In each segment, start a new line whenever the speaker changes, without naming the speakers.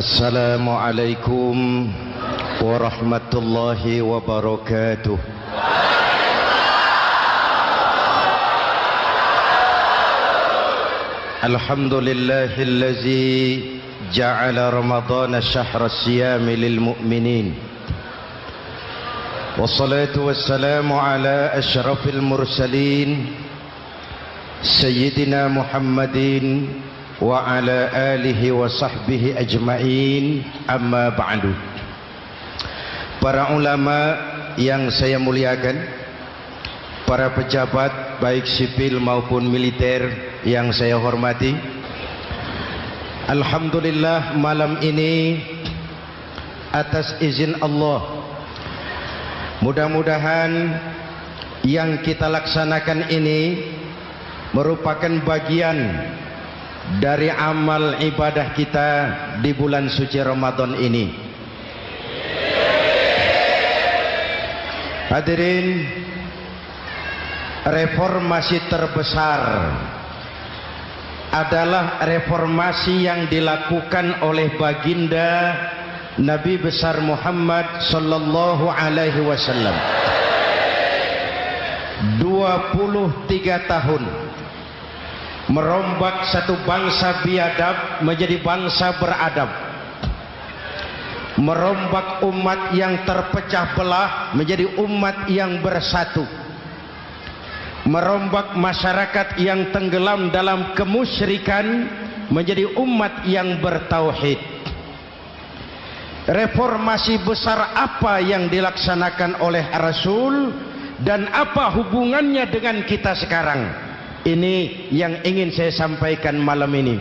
Assalamualaikum warahmatullahi wabarakatuh. Alhamdulillahillazi ja'ala Ramadhana syahra siyami lil mu'minin. Wassalatu wassalamu ala asyrafil mursalin Sayyidina Muhammadin wa ala alihi wa sahbihi ajma'in, amma ba'du. Para ulama yang saya muliakan, para pejabat baik sipil maupun militer yang saya hormati, alhamdulillah malam ini atas izin Allah, mudah-mudahan yang kita laksanakan ini merupakan bagian dari amal ibadah kita di bulan suci Ramadan ini. Hadirin, reformasi terbesar adalah reformasi yang dilakukan oleh baginda Nabi besar Muhammad sallallahu alaihi wasallam. 23 tahun merombak satu bangsa biadab menjadi bangsa beradab, merombak umat yang terpecah belah menjadi umat yang bersatu, merombak masyarakat yang tenggelam dalam kemusyrikan menjadi umat yang bertauhid. Reformasi besar apa yang dilaksanakan oleh Rasul dan apa hubungannya dengan kita sekarang? Ini yang ingin saya sampaikan malam ini.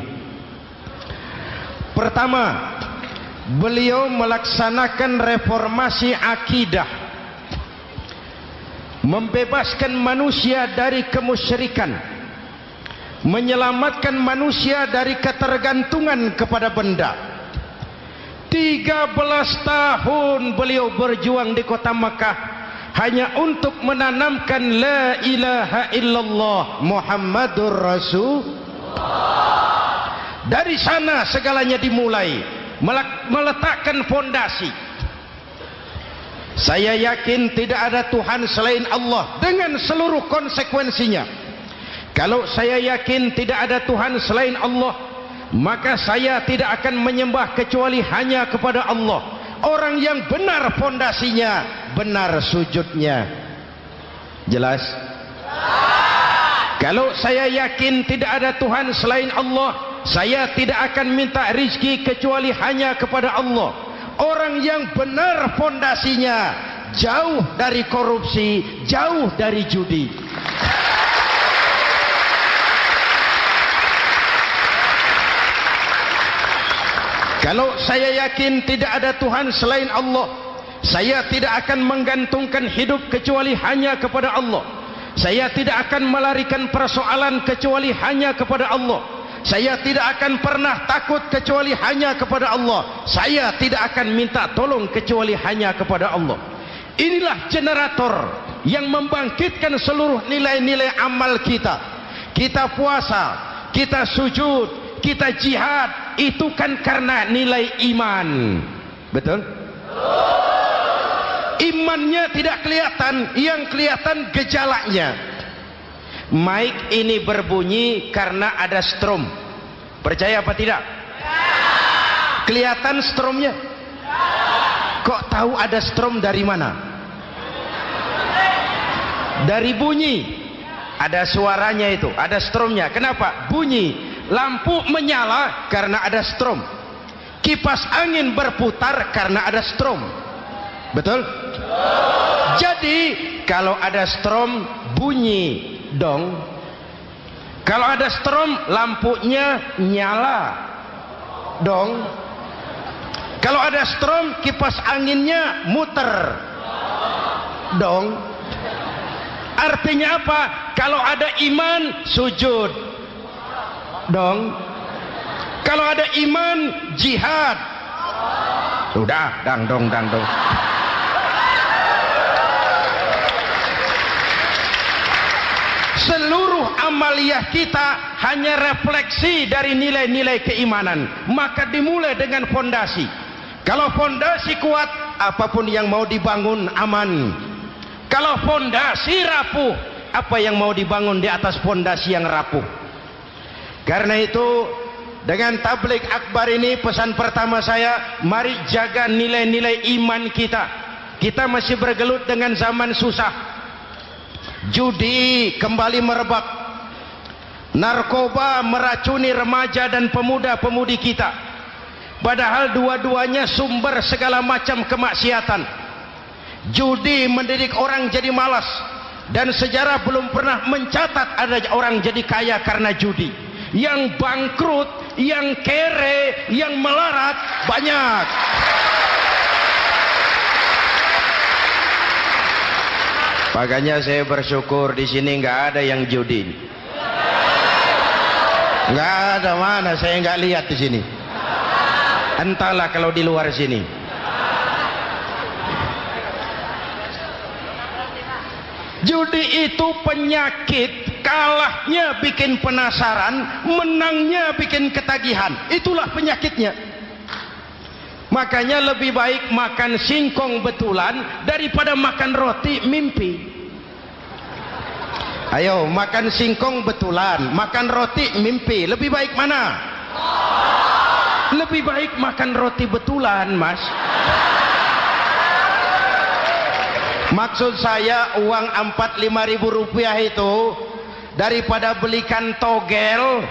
Pertama, beliau melaksanakan reformasi akidah, membebaskan manusia dari kemusyrikan, menyelamatkan manusia dari ketergantungan kepada benda. 13 tahun beliau berjuang di kota Makkah hanya untuk menanamkan la ilaha illallah Muhammadur Rasulullah. Dari sana segalanya dimulai, meletakkan fondasi. Saya yakin tidak ada Tuhan selain Allah dengan seluruh konsekuensinya. Kalau saya yakin tidak ada Tuhan selain Allah, maka saya tidak akan menyembah kecuali hanya kepada Allah. Orang yang benar fondasinya, benar sujudnya. Jelas? Kalau saya yakin tidak ada Tuhan selain Allah, saya tidak akan minta rizki kecuali hanya kepada Allah. Orang yang benar fondasinya, jauh dari korupsi, jauh dari judi. Kalau saya yakin tidak ada Tuhan selain Allah, saya tidak akan menggantungkan hidup kecuali hanya kepada Allah. Saya tidak akan melarikan persoalan kecuali hanya kepada Allah. Saya tidak akan pernah takut kecuali hanya kepada Allah. Saya tidak akan minta tolong kecuali hanya kepada Allah. Inilah generator yang membangkitkan seluruh nilai-nilai amal kita. Kita puasa, kita sujud, kita jihad, itu kan karena nilai iman. Betul? Imannya tidak kelihatan, yang kelihatan gejalanya. Mic ini berbunyi karena ada strom. Percaya apa tidak? Kelihatan stromnya? Kok tahu ada strom dari mana? Dari bunyi. Ada suaranya itu, ada stromnya. Kenapa? Bunyi. Lampu menyala karena ada strom. Kipas angin berputar karena ada strom. Betul? Jadi kalau ada strom bunyi dong. Kalau ada strom lampunya nyala dong. Kalau ada strom kipas anginnya muter dong. Artinya apa? Kalau ada iman sujud dong. Kalau ada iman jihad. Sudah dang dong. Seluruh amaliyah kita hanya refleksi dari nilai-nilai keimanan. Maka dimulai dengan fondasi. Kalau fondasi kuat, apapun yang mau dibangun aman. Kalau fondasi rapuh, apa yang mau dibangun di atas fondasi yang rapuh. Karena itu, dengan tabligh akbar ini, pesan pertama saya, mari jaga nilai-nilai iman kita. Kita masih bergelut dengan zaman susah. Judi kembali merebak, narkoba meracuni remaja dan pemuda-pemudi kita, padahal dua-duanya sumber segala macam kemaksiatan. Judi mendidik orang jadi malas, dan sejarah belum pernah mencatat ada orang jadi kaya karena judi. Yang bangkrut, yang kere, yang melarat banyak. Makanya saya bersyukur di sini nggak ada yang judi. Nggak ada, mana saya nggak lihat di sini. Entahlah kalau di luar sini. Judi itu penyakit, kalahnya bikin penasaran, menangnya bikin ketagihan. Itulah penyakitnya. Makanya lebih baik makan singkong betulan daripada makan roti mimpi. Ayo, makan singkong betulan, makan roti mimpi, lebih baik mana? Lebih baik makan roti betulan, Mas. Maksud saya, uang 4-5 ribu rupiah itu daripada belikan togel,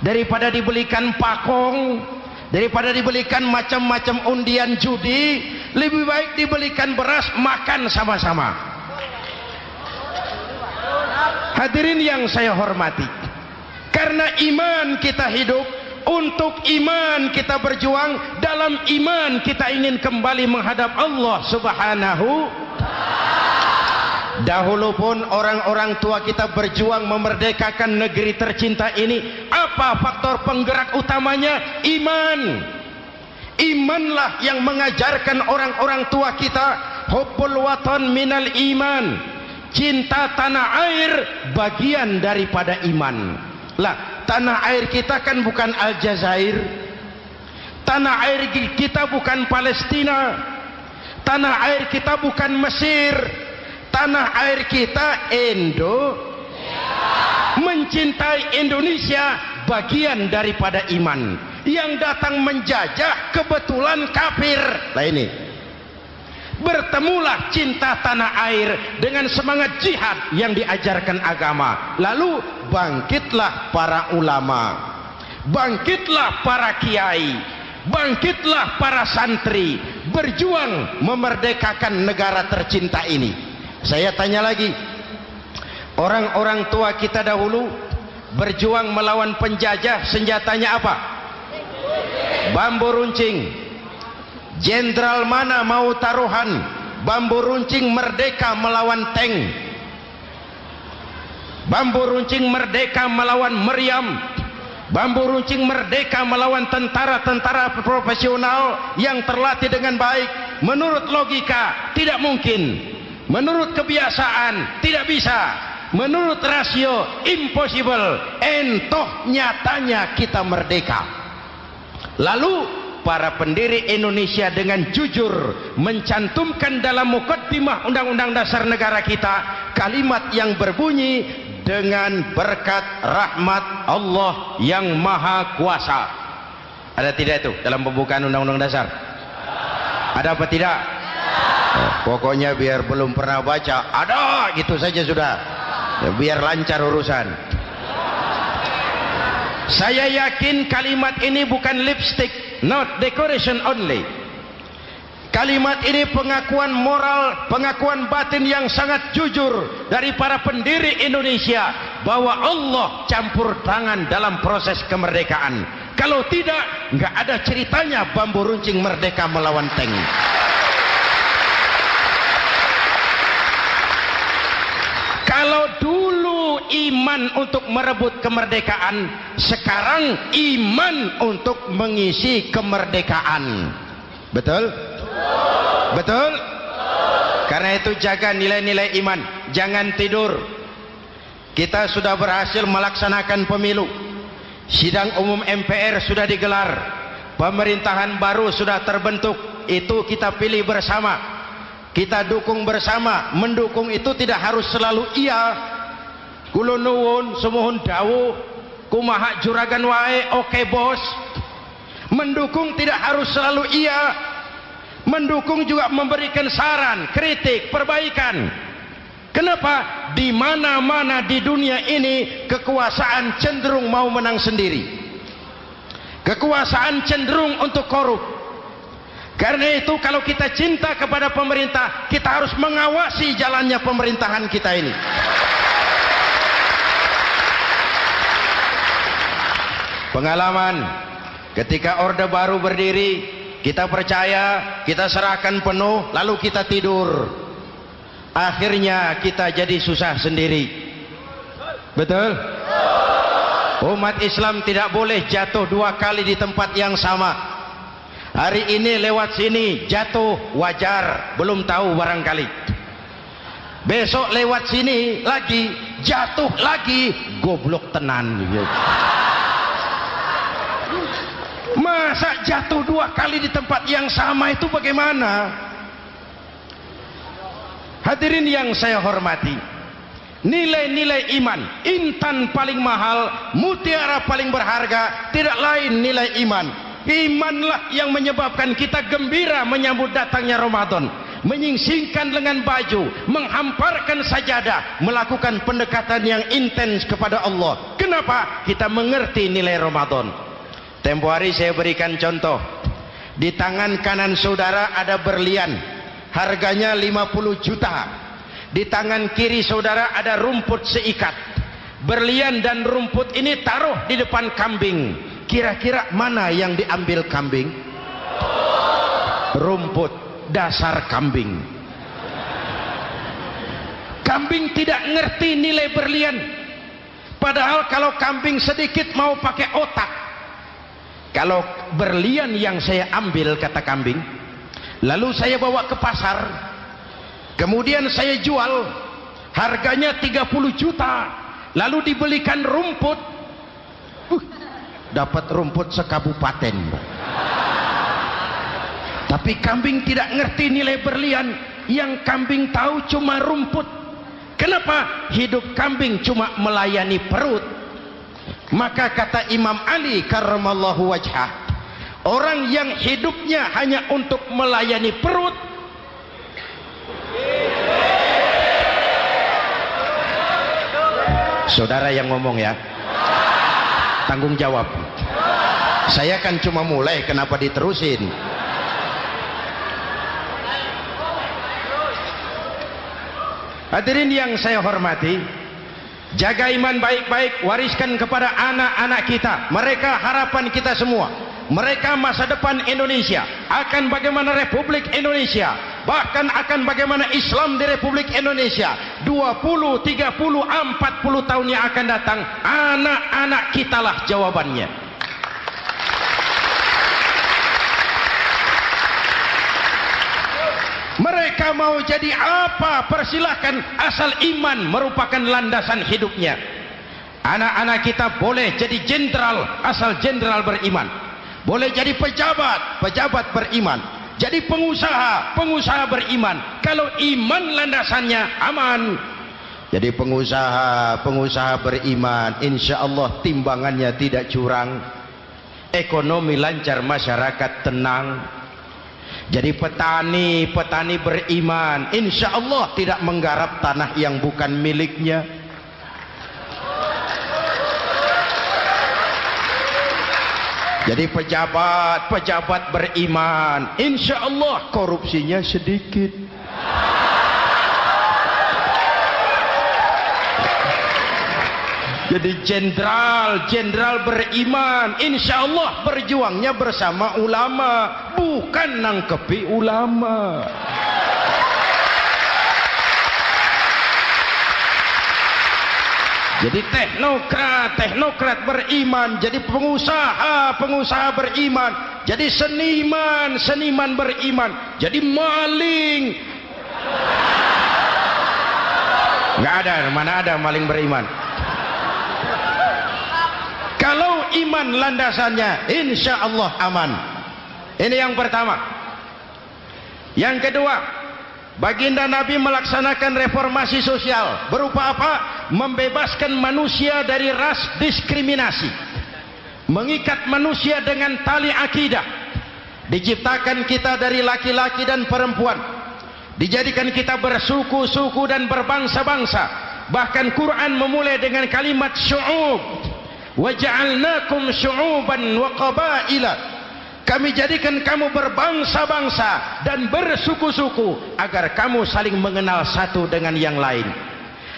daripada dibelikan pakong, daripada dibelikan macam-macam undian judi, lebih baik dibelikan beras, makan sama-sama. Hadirin yang saya hormati, karena iman kita hidup, untuk iman kita berjuang, dalam iman kita ingin kembali menghadap Allah Subhanahu. Dahulu pun orang-orang tua kita berjuang memerdekakan negeri tercinta ini. Apa faktor penggerak utamanya? Iman. Imanlah yang mengajarkan orang-orang tua kita, hubbul watan minal iman. Cinta tanah air bagian daripada iman. Lah, tanah air kita kan bukan Aljazair. Tanah air kita bukan Palestina. Tanah air kita bukan Mesir. Tanah air kita mencintai Indonesia bagian daripada iman. Yang datang menjajah kebetulan kafir. Nah ini, bertemulah cinta tanah air dengan semangat jihad yang diajarkan agama. Lalu bangkitlah para ulama, bangkitlah para kiai, bangkitlah para santri, berjuang memerdekakan negara tercinta ini. Saya tanya lagi, orang-orang tua kita dahulu berjuang melawan penjajah, senjatanya apa? Bambu runcing. Jenderal mana mau taruhan? Bambu runcing merdeka melawan tank. Bambu runcing merdeka melawan meriam. Bambu runcing merdeka melawan tentara-tentara profesional yang terlatih dengan baik. Menurut logika tidak mungkin. Menurut kebiasaan tidak bisa. Menurut rasio impossible. Entoh nyatanya kita merdeka. Lalu para pendiri Indonesia dengan jujur mencantumkan dalam mukaddimah Undang-Undang Dasar Negara kita kalimat yang berbunyi, dengan berkat rahmat Allah yang Maha Kuasa. Ada tidak itu dalam pembukaan Undang-Undang Dasar? Ada apa tidak? Pokoknya biar belum pernah baca, ada gitu saja sudah, ya, biar lancar urusan. Saya yakin kalimat ini bukan lipstick, not decoration only. Kalimat ini pengakuan moral, pengakuan batin yang sangat jujur dari para pendiri Indonesia bahwa Allah campur tangan dalam proses kemerdekaan. Kalau tidak, nggak ada ceritanya bambu runcing merdeka melawan tank. Kalau dulu iman untuk merebut kemerdekaan, sekarang iman untuk mengisi kemerdekaan. Betul? Betul? Karena itu jaga nilai-nilai iman, jangan tidur. kita sudah berhasil melaksanakan pemilu, sidang umum MPR sudah digelar, pemerintahan baru sudah terbentuk. Itu kita pilih bersama, kita dukung bersama. Mendukung itu tidak harus selalu iya, kula nuwun sumuhun dawuh kumaha juragan wae oke bos. Mendukung tidak harus selalu iya, mendukung juga memberikan saran, kritik, perbaikan. Kenapa? Di mana-mana di dunia ini kekuasaan cenderung mau menang sendiri, kekuasaan cenderung untuk korup. Karena itu kalau kita cinta kepada pemerintah, kita harus mengawasi jalannya pemerintahan kita ini. Pengalaman ketika Orde Baru berdiri, kita percaya, kita serahkan penuh, lalu kita tidur. Akhirnya kita jadi susah sendiri. Betul? Umat Islam tidak boleh jatuh dua kali di tempat yang sama. Hari ini lewat sini jatuh wajar, belum tahu barangkali. Besok lewat sini lagi jatuh lagi, goblok tenan. Masa jatuh dua kali di tempat yang sama itu bagaimana? Hadirin yang saya hormati, nilai-nilai iman, intan paling mahal, mutiara paling berharga, tidak lain nilai iman. Imanlah yang menyebabkan kita gembira menyambut datangnya Ramadan, menyingsingkan lengan baju, menghamparkan sajadah, melakukan pendekatan yang intens kepada Allah. Kenapa? Kita mengerti nilai Ramadan. Tempo hari saya berikan contoh. Di tangan kanan saudara ada berlian, harganya 50 juta. Di tangan kiri saudara ada rumput seikat. Berlian dan rumput ini taruh di depan kambing. Kira-kira mana yang diambil kambing? Rumput, dasar kambing. Kambing tidak ngerti nilai berlian. Padahal kalau kambing sedikit mau pakai otak. Kalau berlian yang saya ambil, kata kambing, lalu saya bawa ke pasar, kemudian saya jual, harganya 30 juta, lalu dibelikan rumput, dapat rumput sekabupaten. Tapi kambing tidak ngerti nilai berlian, yang kambing tahu cuma rumput. Kenapa? Hidup kambing cuma melayani perut. Maka kata Imam Ali karramallahu wajhah, orang yang hidupnya hanya untuk melayani perut, saudara yang ngomong ya, tanggung jawab. Saya kan cuma mulai, kenapa diterusin? Hadirin yang saya hormati, jaga iman baik-baik, wariskan kepada anak-anak kita. Mereka harapan kita semua. Mereka masa depan Indonesia. Akan bagaimana Republik Indonesia, bahkan akan bagaimana Islam di Republik Indonesia 20, 30, 40 tahun yang akan datang. Anak-anak kitalah jawabannya. Mereka mau jadi apa, persilahkan, asal iman merupakan landasan hidupnya. Anak-anak kita boleh jadi jenderal asal jenderal beriman, boleh jadi pejabat, pejabat beriman, jadi pengusaha, pengusaha beriman. Kalau iman landasannya aman. Jadi pengusaha, pengusaha beriman, insya Allah timbangannya tidak curang, ekonomi lancar, masyarakat tenang. Jadi petani, petani beriman, insya Allah tidak menggarap tanah yang bukan miliknya. Jadi pejabat, pejabat beriman, insya Allah korupsinya sedikit. Jadi jenderal, jenderal beriman, insya Allah berjuangnya bersama ulama, bukan nangkepi ulama. Jadi teknokrat, teknokrat beriman, jadi pengusaha, pengusaha beriman, jadi seniman, seniman beriman, jadi maling. Nggak ada, mana ada maling beriman? iman landasannya, insya Allah aman. Ini yang pertama. Yang kedua, baginda Nabi melaksanakan reformasi sosial. Berupa apa? Membebaskan manusia dari ras diskriminasi, mengikat manusia dengan tali akidah. Diciptakan kita dari laki-laki dan perempuan, dijadikan kita bersuku-suku dan berbangsa-bangsa. Bahkan Quran memulai dengan kalimat syu'ub, wa ja'alnakum syu'uban wa qabaila. Kami jadikan kamu berbangsa-bangsa dan bersuku-suku agar kamu saling mengenal satu dengan yang lain.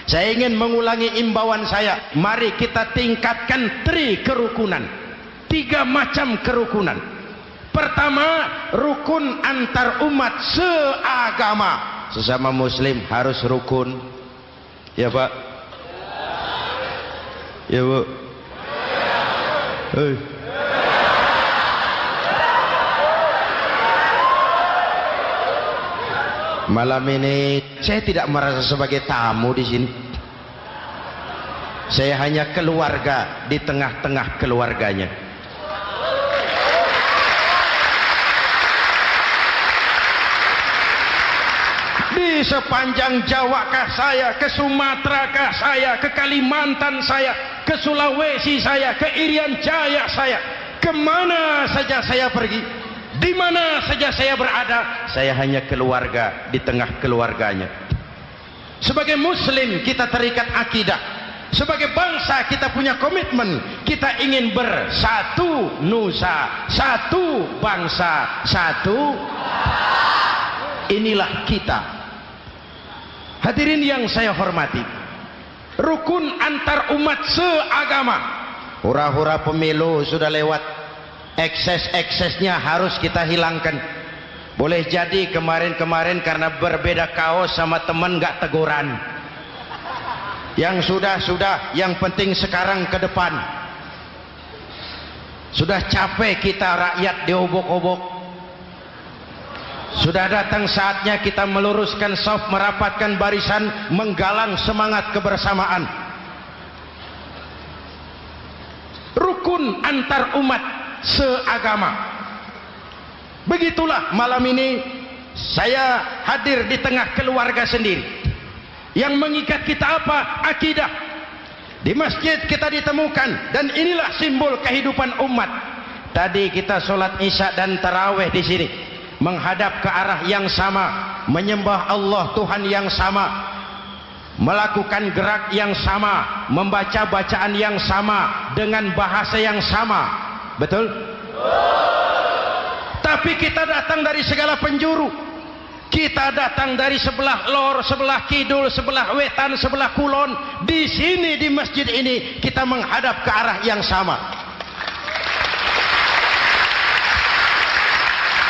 Saya ingin mengulangi imbauan saya, mari kita tingkatkan kerukunan. 3 macam kerukunan. Pertama, rukun antar umat seagama. Sesama muslim harus rukun. Ya Pak? Ya Bu? Hei. Malam ini saya tidak merasa sebagai tamu di sini. Saya hanya keluarga di tengah-tengah keluarganya. Di sepanjang Jawa kah saya, ke Sumatera kah saya, ke Kalimantan saya, ke Sulawesi saya, ke Irian Jaya saya, kemana saja saya pergi, di mana saja saya berada, saya hanya keluarga di tengah keluarganya. Sebagai muslim kita terikat akidah. Sebagai bangsa kita punya komitmen. Kita ingin bersatu nusa, satu bangsa, satu. Inilah kita. Hadirin yang saya hormati, rukun antar umat seagama. Hura-hura pemilu sudah lewat, ekses-eksesnya harus kita hilangkan. Boleh jadi kemarin-kemarin karena berbeda kaos sama teman gak teguran. Yang sudah-sudah, yang penting sekarang ke depan. Sudah capek kita rakyat diobok-obok. Sudah datang saatnya kita meluruskan saf, merapatkan barisan, menggalang semangat kebersamaan. Rukun antar umat seagama. Begitulah malam ini saya hadir di tengah keluarga sendiri. Yang mengikat kita apa? Akidah. Di masjid kita ditemukan, dan inilah simbol kehidupan umat. Tadi kita sholat isya dan tarawih di sini, menghadap ke arah yang sama, menyembah Allah Tuhan yang sama, melakukan gerak yang sama, membaca bacaan yang sama, dengan bahasa yang sama. Betul? Tapi kita datang dari segala penjuru. Kita datang dari sebelah lor, sebelah kidul, sebelah wetan, sebelah kulon. Di sini di masjid ini kita menghadap ke arah yang sama.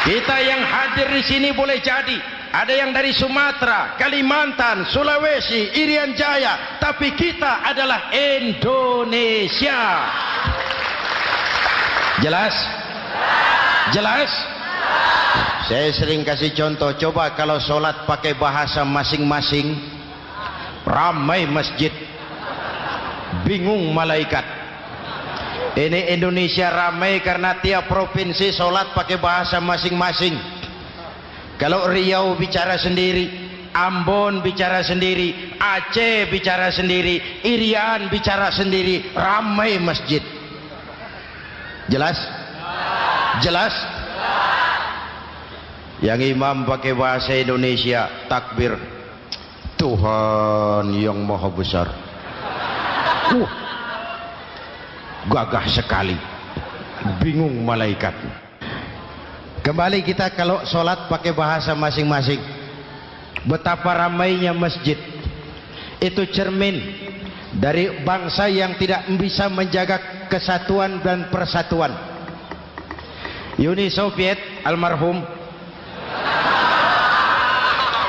Kita yang hadir di sini boleh jadi ada yang dari Sumatera, Kalimantan, Sulawesi, Irian Jaya, tapi kita adalah Indonesia. Jelas? Jelas? Saya sering kasih contoh, coba kalau sholat pakai bahasa masing-masing, ramai masjid, bingung malaikat. Ini Indonesia ramai karena tiap provinsi sholat pakai bahasa masing-masing. Kalau Riau bicara sendiri, Ambon bicara sendiri, Aceh bicara sendiri, Irian bicara sendiri, ramai masjid. Jelas? Jelas? Yang imam pakai bahasa Indonesia, takbir, Tuhan yang maha besar. Gagah sekali, bingung malaikat. Kembali kita kalau sholat pakai bahasa masing-masing. Betapa ramainya masjid. Itu cermin dari bangsa yang tidak bisa menjaga kesatuan dan persatuan. Uni Soviet almarhum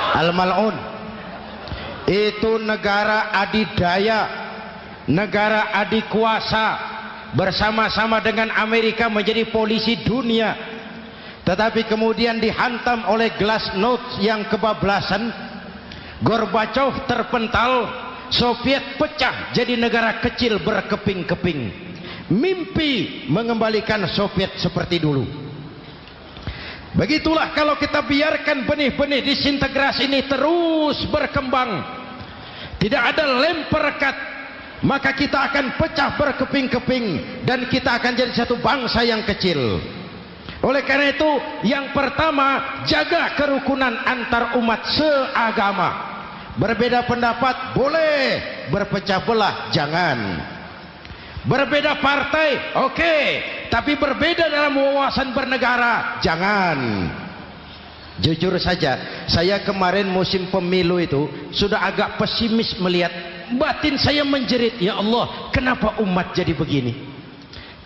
Al-Mal'un itu negara adidaya, negara adikuasa, bersama-sama dengan Amerika menjadi polisi dunia. Tetapi kemudian dihantam oleh glasnost yang kebablasan. Gorbachev terpental, Soviet pecah jadi negara kecil berkeping-keping. mimpi mengembalikan Soviet seperti dulu. Begitulah kalau kita biarkan benih-benih disintegrasi ini terus berkembang, tidak ada lem perekat, maka kita akan pecah berkeping-keping dan kita akan jadi satu bangsa yang kecil. Oleh karena itu, yang pertama, jaga kerukunan antar umat seagama. Berbeda pendapat boleh, berpecah belah jangan. Berbeda partai oke, tapi berbeda dalam wawasan bernegara jangan. Jujur saja, saya kemarin musim pemilu itu sudah agak pesimis melihat, batin saya menjerit, ya Allah, kenapa umat jadi begini?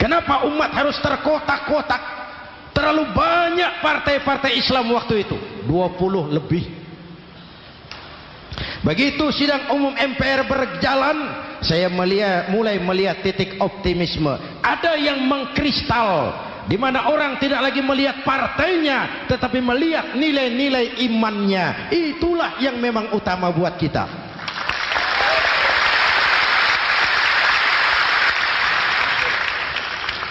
Kenapa umat harus terkotak-kotak? Terlalu banyak partai-partai Islam waktu itu, 20 lebih. Begitu sidang umum MPR berjalan, saya mulai melihat titik optimisme. Ada yang mengkristal, di mana orang tidak lagi melihat partainya, tetapi melihat nilai-nilai imannya. Itulah yang memang utama buat kita.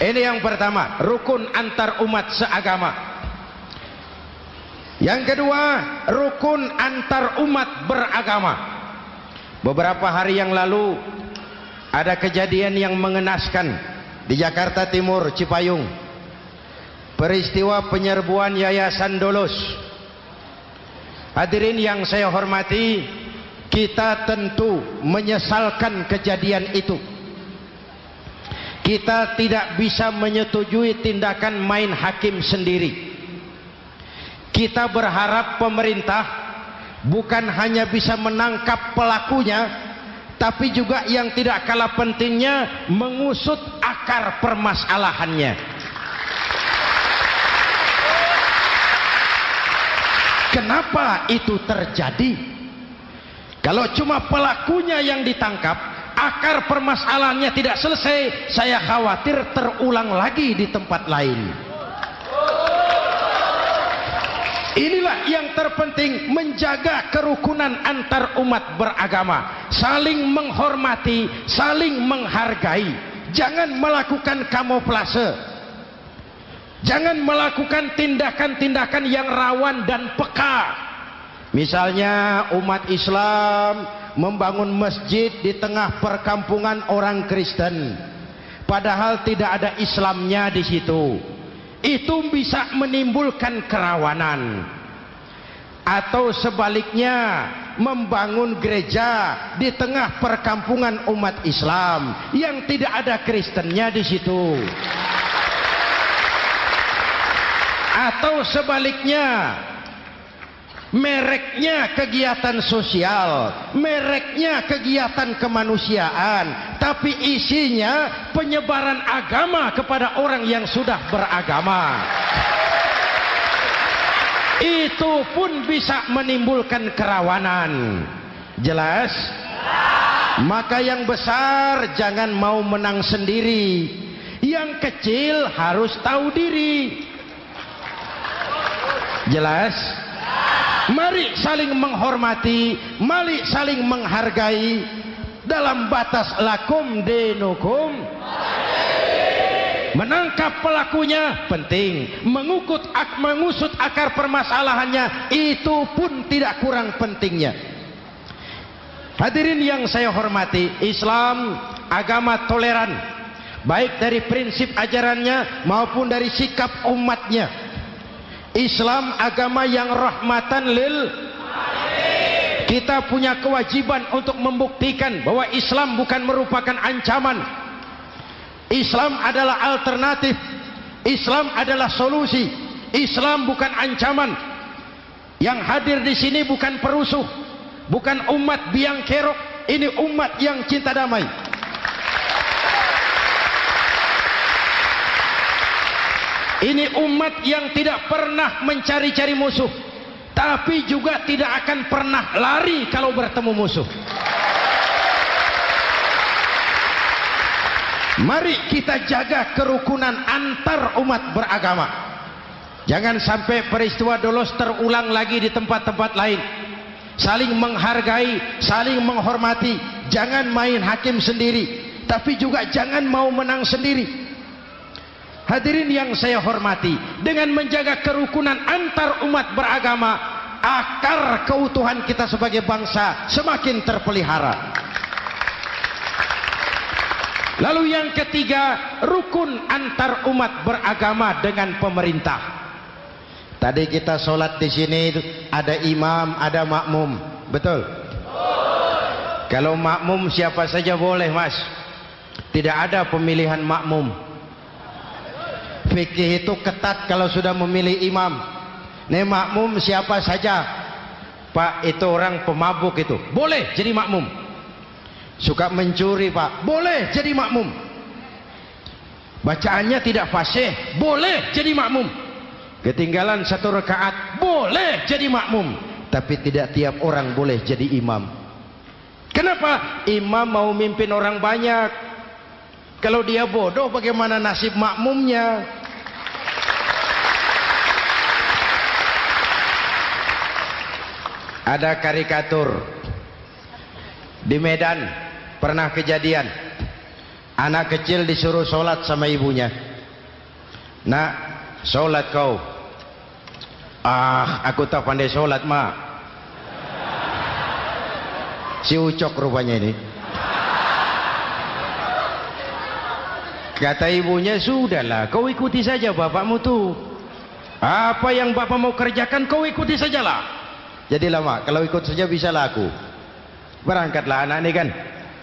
Ini yang pertama, rukun antar umat seagama. Yang kedua, rukun antar umat beragama. Beberapa hari yang lalu ada kejadian yang mengenaskan di Jakarta Timur, Cipayung. Peristiwa penyerbuan Yayasan Dolos. Hadirin yang saya hormati, kita tentu menyesalkan kejadian itu. Kita tidak bisa menyetujui tindakan main hakim sendiri. Kita berharap pemerintah bukan hanya bisa menangkap pelakunya, tapi juga yang tidak kalah pentingnya mengusut akar permasalahannya. Kenapa itu terjadi? Kalau cuma pelakunya yang ditangkap, akar permasalahannya tidak selesai, saya khawatir terulang lagi di tempat lain. Inilah yang terpenting, menjaga kerukunan antar umat beragama, saling menghormati, saling menghargai. Jangan melakukan kamuflase, jangan melakukan tindakan-tindakan yang rawan dan peka. Misalnya umat Islam membangun masjid di tengah perkampungan orang Kristen, padahal tidak ada Islamnya di situ. Itu bisa menimbulkan kerawanan. Atau sebaliknya, membangun gereja di tengah perkampungan umat Islam yang tidak ada Kristennya di situ. Atau sebaliknya, mereknya kegiatan sosial, mereknya kegiatan kemanusiaan, tapi isinya penyebaran agama kepada orang yang sudah beragama. Itu pun bisa menimbulkan kerawanan. Jelas? Maka yang besar jangan mau menang sendiri, yang kecil harus tahu diri. Jelas? Mari saling menghormati, mari saling menghargai dalam batas lakum dinukum. Menangkap pelakunya penting, mengusut akar permasalahannya itu pun tidak kurang pentingnya. Hadirin yang saya hormati, Islam agama toleran, baik dari prinsip ajarannya maupun dari sikap umatnya. Islam agama yang rahmatan lil alamin. Kita punya kewajiban untuk membuktikan bahwa Islam bukan merupakan ancaman. Islam adalah alternatif. Islam adalah solusi. Islam bukan ancaman. Yang hadir di sini bukan perusuh, bukan umat biang kerok. Ini umat yang cinta damai. Ini umat yang tidak pernah mencari-cari musuh, tapi juga tidak akan pernah lari kalau bertemu musuh. Mari kita jaga kerukunan antar umat beragama. Jangan sampai peristiwa Dolos terulang lagi di tempat-tempat lain. Saling menghargai, saling menghormati. Jangan main hakim sendiri, tapi juga jangan mau menang sendiri. Hadirin yang saya hormati, dengan menjaga kerukunan antar umat beragama, akar keutuhan kita sebagai bangsa semakin terpelihara. Lalu yang ketiga, rukun antar umat beragama dengan pemerintah. Tadi kita sholat di sini ada imam, ada makmum, betul? Kalau makmum siapa saja boleh, Mas. Tidak ada pemilihan makmum. Fikih itu ketat kalau sudah memilih imam. Nih makmum siapa saja. Pak, itu orang pemabuk itu, boleh jadi makmum. Suka mencuri, Pak, boleh jadi makmum. Bacaannya tidak fasih, boleh jadi makmum. Ketinggalan 1 rakaat, boleh jadi makmum. Tapi tidak tiap orang boleh jadi imam. Kenapa? Imam mau mimpin orang banyak. Kalau dia bodoh, bagaimana nasib makmumnya? Ada karikatur di Medan, pernah kejadian anak kecil disuruh sholat sama ibunya. Nak, sholat kau. Ah, aku tak pandai sholat, mak. Si Ucok rupanya ini. Kata ibunya, sudahlah, kau ikuti saja bapakmu tuh. Apa yang bapak mau kerjakan, kau ikuti sajalah. Jadilah, mak, kalau ikut saja bisa laku. Berangkatlah anak ini kan,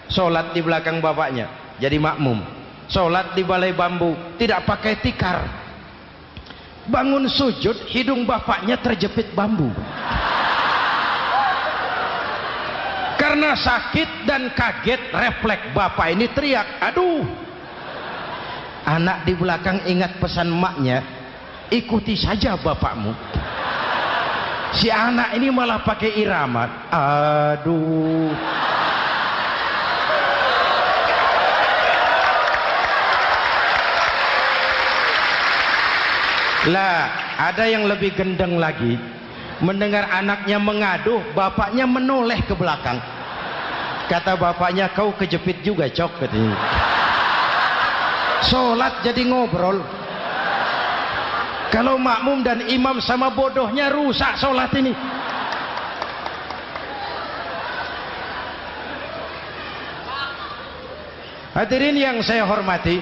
sholat di belakang bapaknya, jadi makmum. Sholat di balai bambu, tidak pakai tikar. Bangun sujud, hidung bapaknya terjepit bambu. Karena sakit dan kaget, refleks bapak ini teriak, aduh. Anak di belakang ingat pesan maknya, ikuti saja bapakmu. Si anak ini malah pakai irama, aduh. Lah, ada yang lebih gendeng lagi. Mendengar anaknya mengadu, bapaknya menoleh ke belakang. Kata bapaknya, kau kejepit juga, Cok, katanya. Sholat jadi ngobrol. Kalau makmum dan imam sama bodohnya, rusak sholat ini. Hadirin yang saya hormati,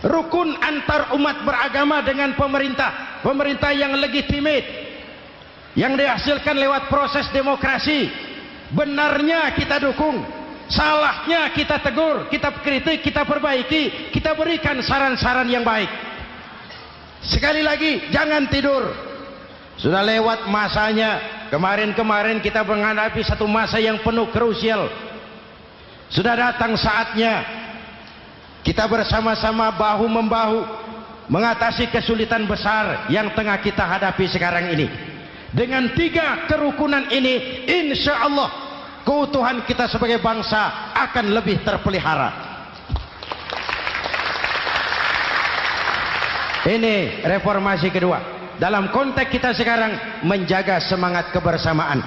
rukun antar umat beragama dengan pemerintah, pemerintah yang legitimate, yang dihasilkan lewat proses demokrasi. Benarnya kita dukung, salahnya kita tegur, kita kritik, kita perbaiki, kita berikan saran-saran yang baik. Sekali lagi, jangan tidur. Sudah lewat masanya. Kemarin-kemarin kita menghadapi satu masa yang penuh krusial. Sudah datang saatnya kita bersama-sama bahu-membahu mengatasi kesulitan besar yang tengah kita hadapi sekarang ini. Dengan 3 kerukunan ini, insya Allah keutuhan kita sebagai bangsa akan lebih terpelihara. Ini reformasi kedua. Dalam konteks kita sekarang, menjaga semangat kebersamaan.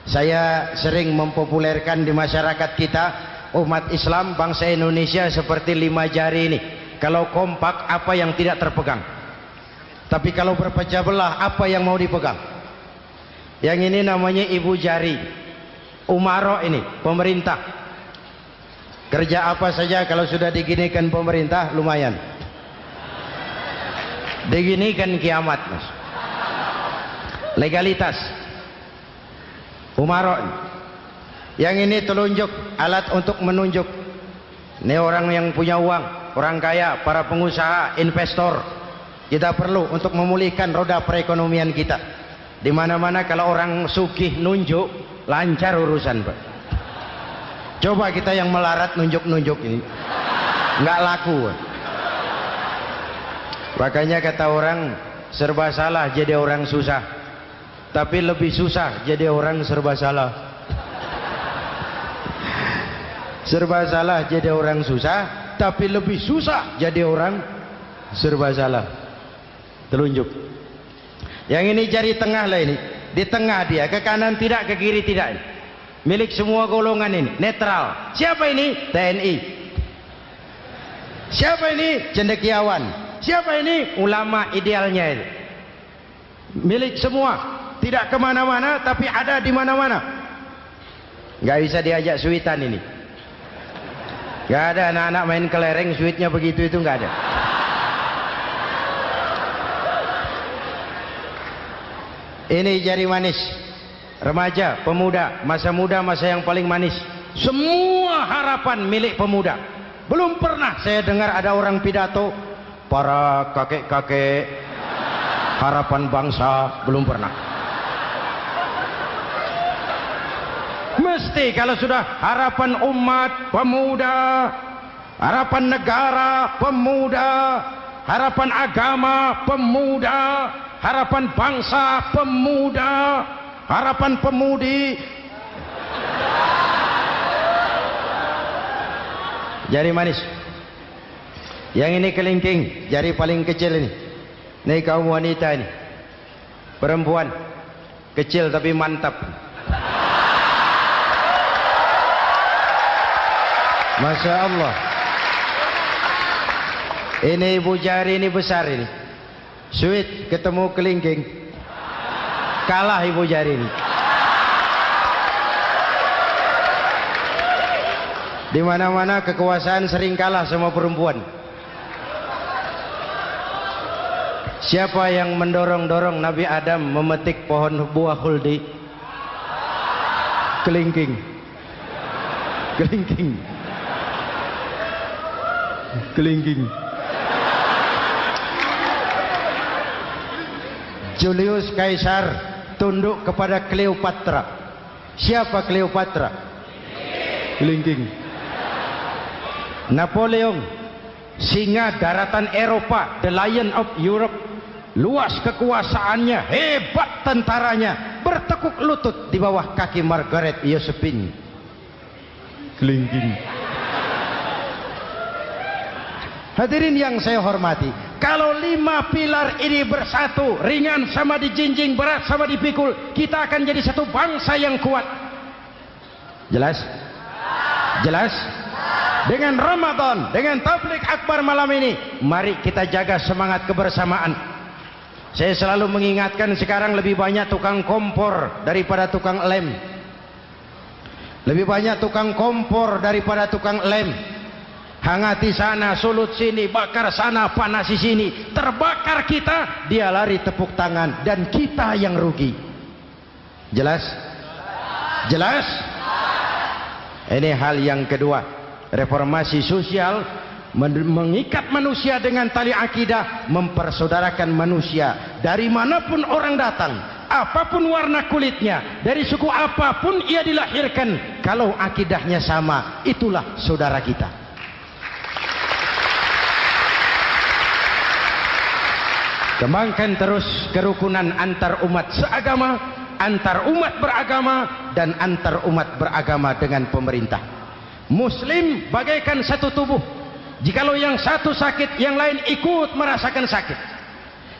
Saya sering mempopulerkan di masyarakat kita, umat Islam bangsa Indonesia seperti 5 jari ini. Kalau kompak, apa yang tidak terpegang? Tapi kalau berpecah belah, apa yang mau dipegang? Yang ini namanya ibu jari. Umaro ini, pemerintah. Kerja apa saja kalau sudah diginikan pemerintah, lumayan. Diginikan kiamat, Mas. Legalitas. Umaro. Yang ini telunjuk, alat untuk menunjuk. Ini orang yang punya uang, orang kaya, para pengusaha, investor. Kita perlu untuk memulihkan roda perekonomian kita. Di mana-mana kalau orang sugih nunjuk, lancar urusan, Pak. Coba kita yang melarat nunjuk-nunjuk ini, nggak laku, Pak. Makanya kata orang, serba salah jadi orang susah, tapi lebih susah jadi orang serba salah. Serba salah jadi orang susah, tapi lebih susah jadi orang serba salah. Telunjuk. Yang ini jari tengah lah ini, di tengah dia, ke kanan tidak, ke kiri tidak. milik semua golongan ini, netral. Siapa ini? TNI. Siapa ini? Cendekiawan. Siapa ini? Ulama idealnya itu. Milik semua, tidak kemana-mana tapi ada di mana-mana. Nggak bisa diajak suitan ini. Nggak ada anak-anak main kelereng suitnya begitu, itu nggak ada. Ini jari manis remaja, pemuda, masa muda, masa yang paling manis. Semua harapan milik pemuda. Belum pernah saya dengar ada orang pidato para kakek-kakek harapan bangsa, belum pernah. Mesti kalau sudah harapan umat, pemuda, harapan negara, pemuda, harapan agama, pemuda, harapan bangsa, pemuda, harapan pemudi. Jari manis. Yang ini kelingking, jari paling kecil ini. Ini kaum wanita ini. Perempuan kecil tapi mantap. Masya Allah. Ini ibu jari ini besar ini. Sweet ketemu kelingking, kalah ibu jari ini. Di mana-mana kekuasaan sering kalah sama perempuan. Siapa yang mendorong-dorong Nabi Adam memetik pohon buah huldi? Kelingking. Kelingking. Kelingking. Julius Caesar tunduk kepada Cleopatra. Siapa Cleopatra? Kelingking. Napoleon, singa daratan Eropa, the Lion of Europe, luas kekuasaannya, hebat tentaranya, bertekuk lutut di bawah kaki Margaret Josephine. Kelingking. Hadirin yang saya hormati, kalau 5 pilar ini bersatu, ringan sama dijinjing, berat sama dipikul, kita akan jadi satu bangsa yang kuat. Jelas? Jelas? Dengan Ramadan, dengan tabligh akbar malam ini, mari kita jaga semangat kebersamaan. Saya selalu mengingatkan, sekarang lebih banyak tukang kompor daripada tukang lem. Lebih banyak tukang kompor daripada tukang lem. Hangati sana, sulut sini, bakar sana, panasi sini, terbakar kita, dia lari tepuk tangan, dan kita yang rugi. Jelas? Jelas? Ini hal yang kedua. Reformasi sosial mengikat manusia dengan tali akidah, mempersaudarakan manusia dari manapun orang datang, apapun warna kulitnya, dari suku apapun ia dilahirkan, kalau akidahnya sama, itulah saudara kita. Kembangkan terus kerukunan antar umat seagama, antar umat beragama, dan antar umat beragama dengan pemerintah. Muslim bagaikan satu tubuh. Jikalau yang satu sakit, yang lain ikut merasakan sakit.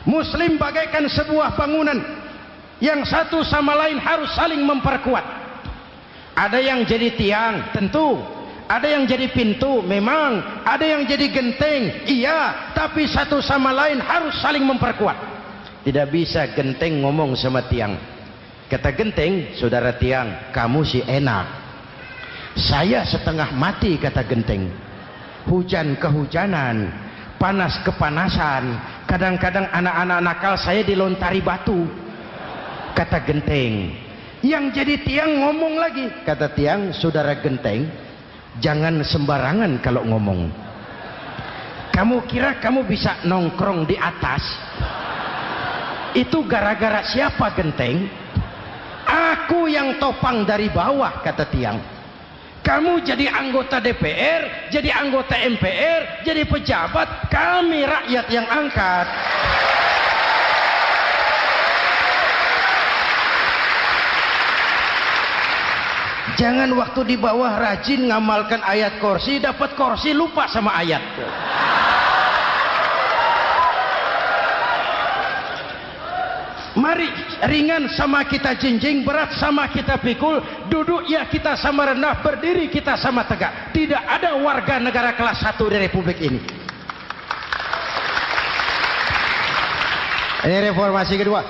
Muslim bagaikan sebuah bangunan, yang satu sama lain harus saling memperkuat. Ada yang jadi tiang, tentu. Ada yang jadi pintu, memang. Ada yang jadi genteng, iya. Tapi satu sama lain harus saling memperkuat. Tidak bisa genteng ngomong sama tiang. Kata genteng, saudara tiang, kamu sih enak. Saya setengah mati, kata genteng. Hujan kehujanan, panas kepanasan. Kadang-kadang anak-anak nakal saya dilontari batu, kata genteng. Yang jadi tiang ngomong lagi. Kata tiang, saudara genteng, jangan sembarangan kalau ngomong. Kamu kira kamu bisa nongkrong di atas? Itu gara-gara siapa, genteng? Aku yang topang dari bawah, kata tiang. Kamu jadi anggota DPR, jadi anggota MPR, jadi pejabat, kami rakyat yang angkat. Jangan waktu di bawah rajin ngamalkan ayat kursi, dapat kursi lupa sama ayat. mari ringan sama kita jinjing, berat sama kita pikul, duduk ya kita sama rendah, berdiri kita sama tegak. Tidak ada warga negara kelas 1 di Republik ini. Ini reformasi kedua.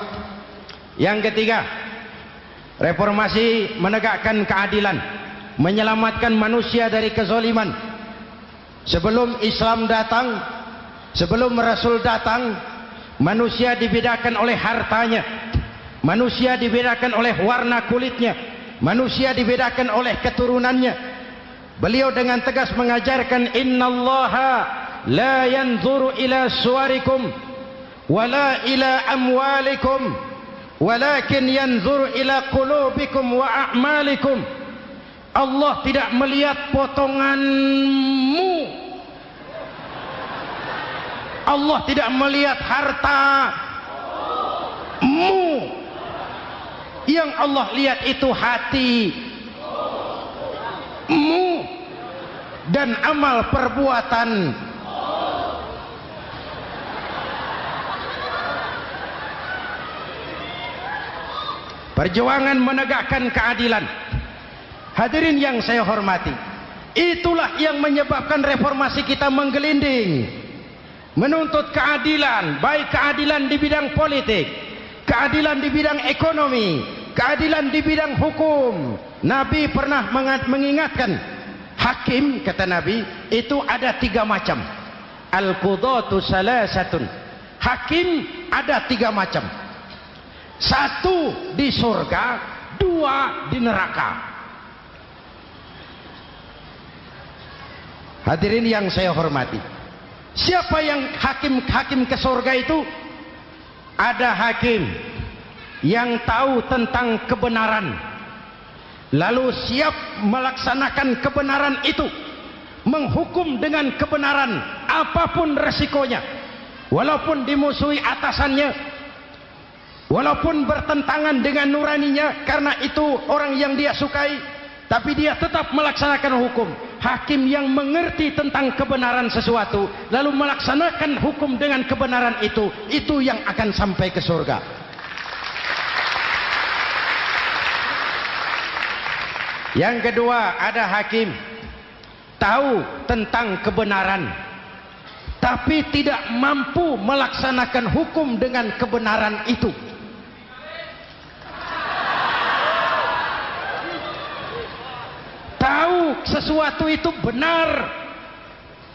Yang ketiga, reformasi menegakkan keadilan, menyelamatkan manusia dari kezaliman. Sebelum Islam datang, sebelum Rasul datang, manusia dibedakan oleh hartanya, manusia dibedakan oleh warna kulitnya, manusia dibedakan oleh keturunannya. Beliau dengan tegas mengajarkan, innallaha la yanzuru ila suwarikum wala ila amwalikum walakin yanzuru ila qulubikum wa a'malikum. Allah tidak melihat potonganmu, Allah tidak melihat hartamu. Yang Allah lihat itu hatimu dan amal perbuatan. Perjuangan menegakkan keadilan. Hadirin yang saya hormati, itulah yang menyebabkan reformasi kita menggelinding, menuntut keadilan, baik keadilan di bidang politik, keadilan di bidang ekonomi, keadilan di bidang hukum. Nabi pernah mengingatkan, hakim, kata Nabi, itu ada 3 macam. Al-qudatu salasatun. Hakim ada 3 macam. 1 di surga, 2 di neraka. Hadirin yang saya hormati, siapa yang hakim ke surga itu? Ada hakim yang tahu tentang kebenaran, lalu siap melaksanakan kebenaran itu, menghukum dengan kebenaran apapun resikonya, walaupun dimusuhi atasannya, walaupun bertentangan dengan nuraninya, karena itu orang yang dia sukai, tapi dia tetap melaksanakan hukum. Hakim yang mengerti tentang kebenaran sesuatu lalu melaksanakan hukum dengan kebenaran itu yang akan sampai ke surga. Yang kedua, ada hakim tahu tentang kebenaran tapi tidak mampu melaksanakan hukum dengan kebenaran itu. Tahu sesuatu itu benar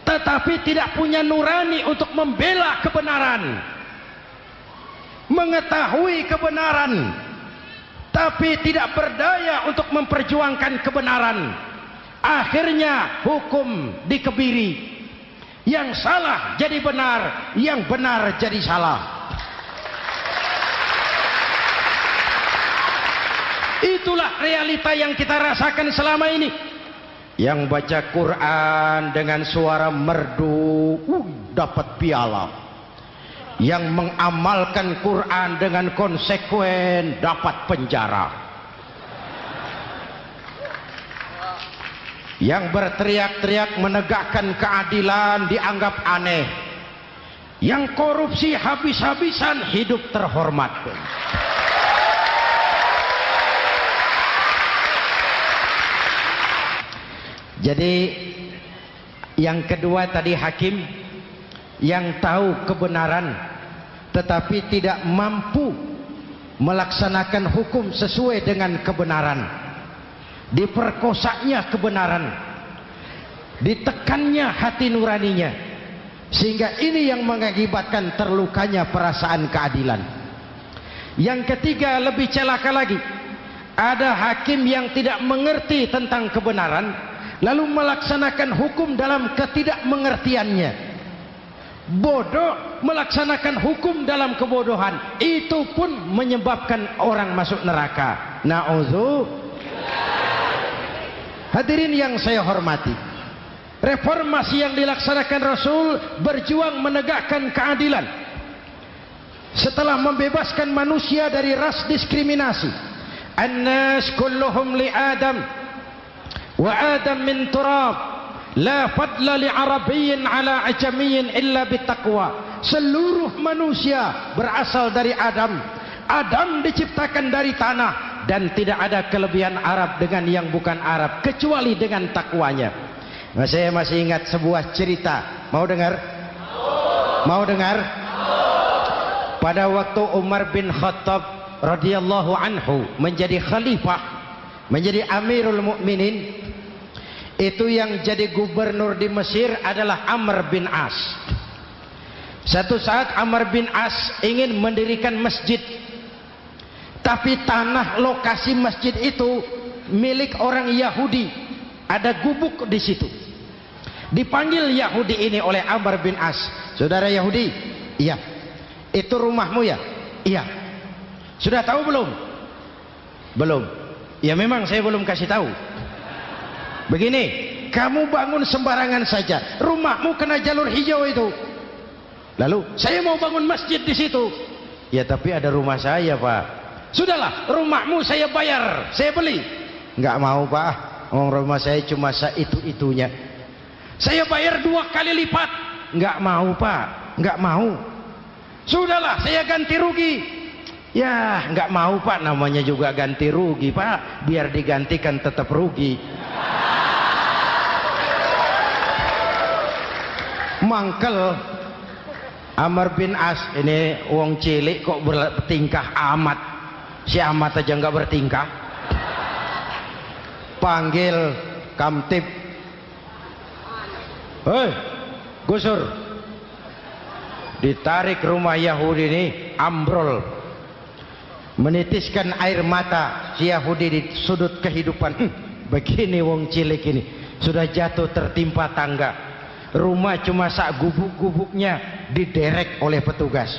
tetapi tidak punya nurani untuk membela kebenaran. Mengetahui kebenaran tapi tidak berdaya untuk memperjuangkan kebenaran. Akhirnya hukum dikebiri. Yang salah jadi benar, yang benar jadi salah. Itulah realita yang kita rasakan selama ini. Yang baca Quran dengan suara merdu dapat piala. Yang mengamalkan Quran dengan konsekuen dapat penjara. Yang berteriak-teriak menegakkan keadilan dianggap aneh. Yang korupsi habis-habisan hidup terhormat. Jadi yang kedua tadi hakim yang tahu kebenaran tetapi tidak mampu melaksanakan hukum sesuai dengan kebenaran. Diperkosanya kebenaran, ditekannya hati nuraninya, sehingga ini yang mengakibatkan terlukanya perasaan keadilan. Yang ketiga lebih celaka lagi, ada hakim yang tidak mengerti tentang kebenaran lalu melaksanakan hukum dalam ketidakmengertiannya. Bodoh melaksanakan hukum dalam kebodohan, itu pun menyebabkan orang masuk neraka. Na'udzubillah. Hadirin yang saya hormati, reformasi yang dilaksanakan Rasul berjuang menegakkan keadilan. Setelah membebaskan manusia dari ras diskriminasi, an-nas kulluhum li Adam wa Adam min turab, la fadla li arabiyyin ala ajamiyyin illa bitaqwa. Seluruh manusia berasal dari Adam. Adam diciptakan dari tanah, dan tidak ada kelebihan Arab dengan yang bukan Arab kecuali dengan takwanya. Nah, saya masih ingat sebuah cerita. Mau dengar? Mau dengar? Pada waktu Umar bin Khattab radhiyallahu anhu menjadi khalifah, menjadi Amirul Mukminin, itu yang jadi gubernur di Mesir adalah Amr bin As. Satu saat Amr bin As ingin mendirikan masjid, tapi tanah lokasi masjid itu milik orang Yahudi, ada gubuk di situ. Dipanggil Yahudi ini oleh Amr bin As. Saudara Yahudi, iya. Itu rumahmu ya? Iya. Sudah tahu belum? Belum. Ya memang saya belum kasih tahu. Begini, kamu bangun sembarangan saja, rumahmu kena jalur hijau itu. Lalu saya mau bangun masjid di situ. Ya tapi ada rumah saya, Pak. Sudahlah, rumahmu saya bayar, saya beli. Enggak mau, Pak. Rumah saya cuma itu-itunya. Saya bayar 2 kali lipat. Enggak mau, Pak. Enggak mau. Sudahlah, saya ganti rugi. Ya, enggak mau, Pak. Namanya juga ganti rugi, Pak. Biar digantikan tetap rugi. Mangkel Amr bin As ini wong cilik kok bertingkah amat. Si amat aja enggak bertingkah. Panggil kamtib. Hei, gusur. Ditarik rumah Yahudi ini, ambrol. Menitiskan air mata si Yahudi di sudut kehidupan. Begini wong cilik ini, sudah jatuh tertimpa tangga. Rumah cuma sak gubuk-gubuknya diderek oleh petugas.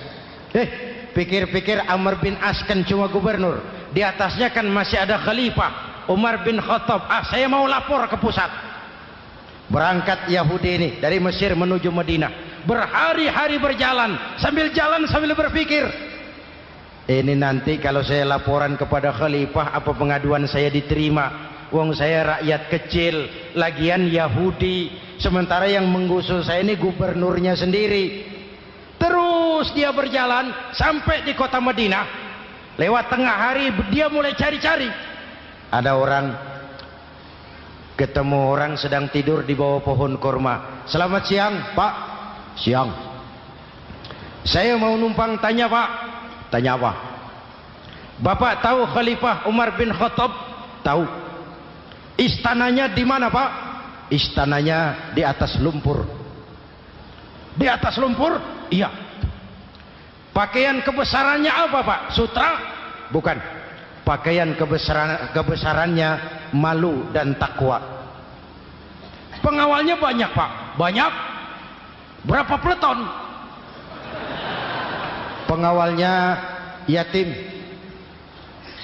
Pikir-pikir Amr bin As kan cuma gubernur, di atasnya kan masih ada khalifah Umar bin Khattab. Saya mau lapor ke pusat. Berangkat Yahudi ini dari Mesir menuju Madinah, berhari-hari berjalan, sambil berpikir, ini nanti kalau saya laporan kepada khalifah, apa pengaduan saya diterima? Wong saya rakyat kecil, lagian Yahudi, sementara yang menggusur saya ini gubernurnya sendiri. Terus dia berjalan sampai di kota Madinah. Lewat tengah hari dia mulai cari-cari. Ada orang, ketemu orang sedang tidur di bawah pohon kurma. Selamat siang, Pak. Siang. Saya mau numpang tanya, Pak. Tanya apa? Bapak tahu Khalifah Umar bin Khattab? Tahu. Istananya di mana, Pak? Istananya di atas lumpur. Di atas lumpur? Iya. Pakaian kebesarannya apa, Pak? Sutra? Bukan. Pakaian kebesarannya malu dan takwa. Pengawalnya banyak, Pak. Banyak? Berapa peleton? Pengawalnya yatim,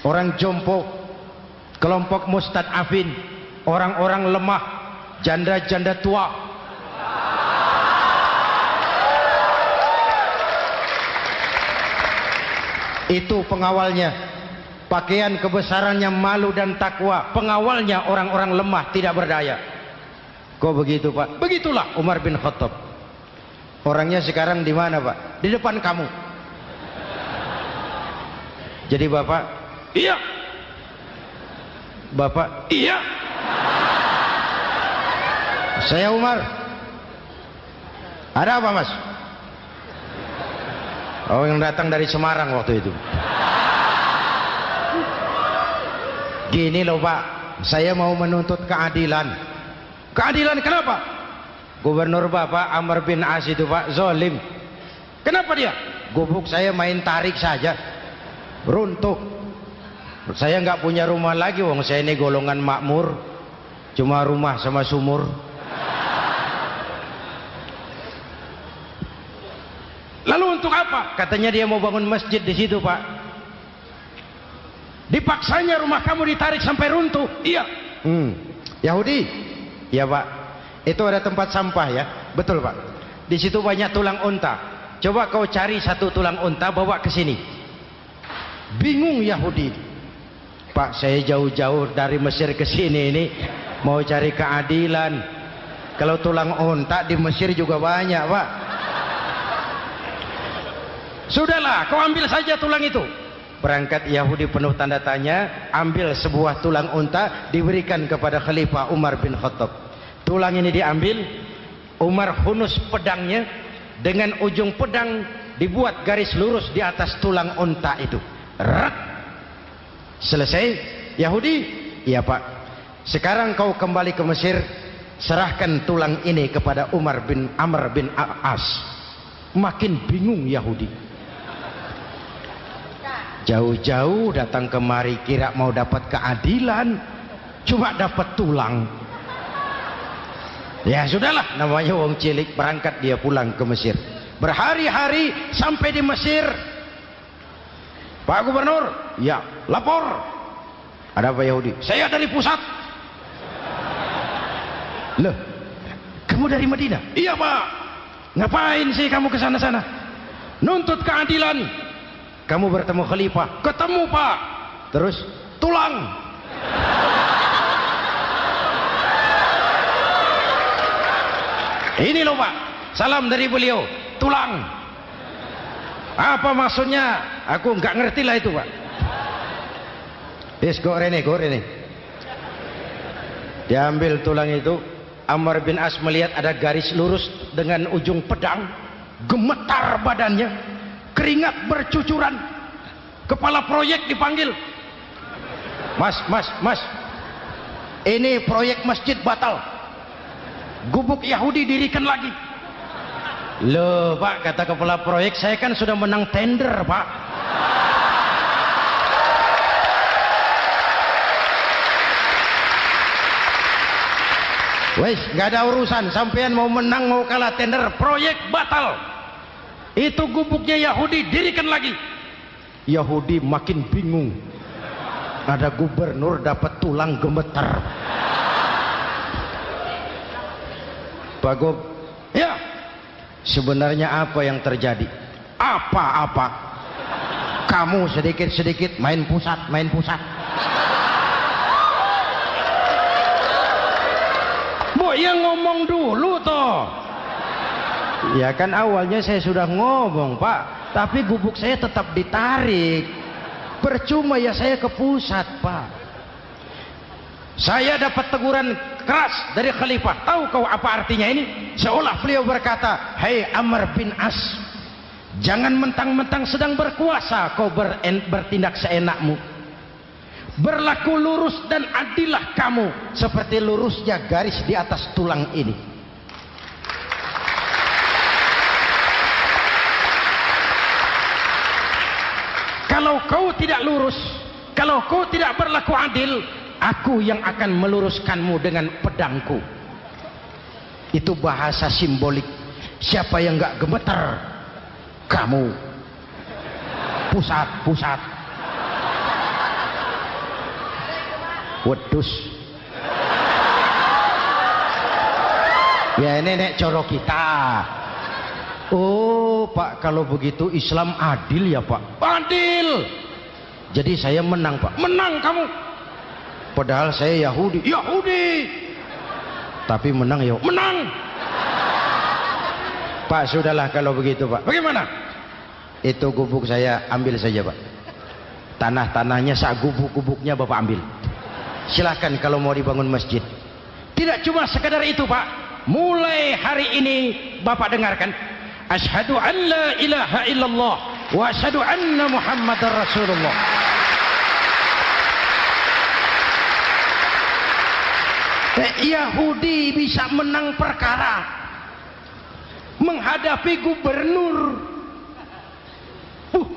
orang jompo, kelompok mustad'afin, orang-orang lemah, janda-janda tua. Itu pengawalnya. Pakaian kebesarannya malu dan takwa. Pengawalnya orang-orang lemah, tidak berdaya. Kok begitu, Pak? Begitulah Umar bin Khattab. Orangnya sekarang di mana, Pak? Di depan kamu. Jadi Bapak, iya. Bapak, iya. Saya Umar. Ada apa, Mas? Oh, yang datang dari Semarang waktu itu. Gini loh, Pak, saya mau menuntut keadilan. Keadilan kenapa? Gubernur Bapak Amr bin As itu, Pak, zalim. Kenapa dia? Gubuk saya main tarik saja, runtuh. Saya nggak punya rumah lagi, wong saya ini golongan makmur, cuma rumah sama sumur. Lalu untuk apa? Katanya dia mau bangun masjid di situ, Pak. Dipaksanya rumah kamu ditarik sampai runtuh. Iya. Yahudi? Ya, Pak. Itu ada tempat sampah ya. Betul, Pak. Di situ banyak tulang unta. Coba kau cari satu tulang unta bawa ke sini. Bingung Yahudi. Pak, saya jauh-jauh dari Mesir ke sini ini mau cari keadilan. Kalau tulang unta di Mesir juga banyak, Pak. Sudahlah, kau ambil saja tulang itu. Berangkat Yahudi penuh tanda tanya, ambil sebuah tulang unta, diberikan kepada Khalifah Umar bin Khattab. Tulang ini diambil, Umar hunus pedangnya, dengan ujung pedang dibuat garis lurus di atas tulang unta itu. Rat. Selesai. Yahudi, iya Pak, sekarang kau kembali ke Mesir, serahkan tulang ini kepada Umar bin Amr bin As. Makin bingung Yahudi, jauh-jauh datang kemari kira mau dapat keadilan, cuma dapat tulang. Ya sudahlah, namanya wong cilik, berangkat dia pulang ke Mesir. Berhari-hari sampai di Mesir. Pak Gubernur, ya lapor. Ada apa Yahudi? Saya dari pusat. Loh, kamu dari Madinah? Iya Pak. Ngapain sih kamu ke sana-sana? Nuntut keadilan. Kamu bertemu Khalifah? Ketemu Pak. Terus tulang. Ini loh Pak, salam dari beliau, tulang. Apa maksudnya? Aku nggak ngerti lah itu Pak. Yes, go rene. Diambil tulang itu, Amr bin As melihat ada garis lurus dengan ujung pedang, gemetar badannya, keringat bercucuran. Kepala proyek dipanggil. Mas, ini proyek masjid batal. Gubuk Yahudi dirikan lagi. Loh Pak, kata kepala proyek, saya kan sudah menang tender Pak. Wes, nggak ada urusan, sampean mau menang mau kalah tender, proyek batal. Itu gubuknya Yahudi dirikan lagi. Yahudi makin bingung. Ada gubernur dapat tulang gemetar. Pak Gob, ya, sebenarnya apa yang terjadi? Apa-apa? Kamu sedikit-sedikit main pusat. Bu, ya ngomong dulu toh. Ya kan awalnya saya sudah ngomong Pak, tapi gubuk saya tetap ditarik. Percuma ya saya ke pusat Pak. Saya dapat teguran keras dari Khalifah. Tahu kau apa artinya ini? Seolah beliau berkata, "Hei Amr bin As, jangan mentang-mentang sedang berkuasa kau bertindak seenakmu. Berlaku lurus dan adillah kamu seperti lurusnya garis di atas tulang ini." Kalau kau tidak lurus, kalau kau tidak berlaku adil, aku yang akan meluruskanmu dengan pedangku. Itu bahasa simbolik. Siapa yang enggak gemeter? Kamu. Pusat. Wedus. Ya ini nek coro kita. Oh Pak, kalau begitu Islam adil ya Pak? Adil. Jadi saya menang Pak? Menang kamu. Padahal saya Yahudi. Tapi menang ya? Menang. Pak sudahlah kalau begitu Pak. Bagaimana? Itu gubuk saya ambil saja Pak. Tanah-tanahnya sak gubuk-gubuknya Bapak ambil. Silahkan kalau mau dibangun masjid. Tidak cuma sekedar itu Pak. Mulai hari ini Bapak dengarkan. Asyhadu an la ilaha illallah wa asyhadu anna Muhammadar Rasulullah. Yahudi bisa menang perkara menghadapi gubernur.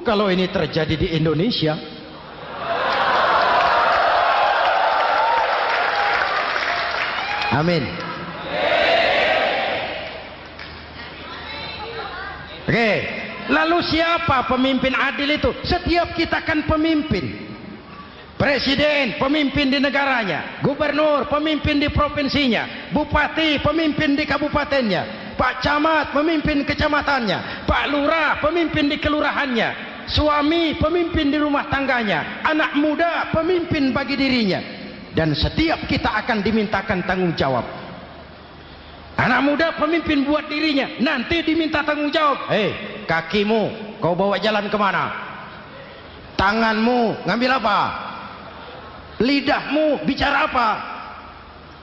Kalau ini terjadi di Indonesia, amin. Oke, lalu siapa pemimpin adil itu? Setiap kita kan pemimpin. Presiden, pemimpin di negaranya. Gubernur, pemimpin di provinsinya. Bupati, pemimpin di kabupatennya. Pak Camat, pemimpin kecamatannya. Pak Lurah, pemimpin di kelurahannya. Suami, pemimpin di rumah tangganya. Anak muda, pemimpin bagi dirinya. Dan setiap kita akan dimintakan tanggung jawab. Anak muda pemimpin buat dirinya, nanti diminta tanggung jawab. Hei, kakimu kau bawa jalan kemana? Tanganmu ngambil apa? Lidahmu bicara apa?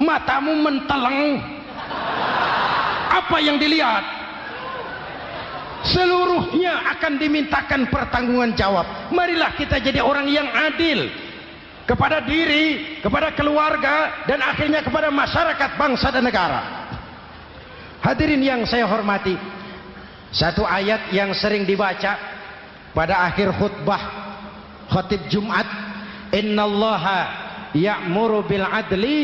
Matamu menteleng. Apa yang dilihat? Seluruhnya akan dimintakan pertanggungan jawab. Marilah kita jadi orang yang adil kepada diri, kepada keluarga, dan akhirnya kepada masyarakat, bangsa dan negara. Hadirin yang saya hormati, satu ayat yang sering dibaca pada akhir khutbah khatib Jumat, innallaha ya'muru bil adli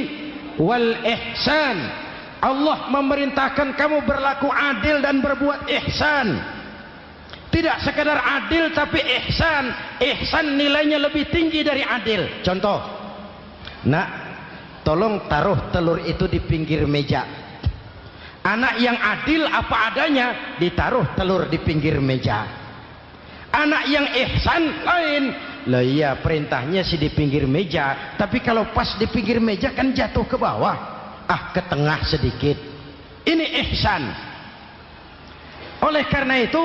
wal ihsan. Allah memerintahkan kamu berlaku adil dan berbuat ihsan. Tidak sekadar adil tapi ihsan. Ihsan nilainya lebih tinggi dari adil. Contoh, nak, tolong taruh telur itu di pinggir meja. Anak yang adil apa adanya, ditaruh telur di pinggir meja. Anak yang ihsan lain. Lah iya, perintahnya sih di pinggir meja, tapi kalau pas di pinggir meja kan jatuh ke bawah. Ke tengah sedikit. Ini ihsan. Oleh karena itu,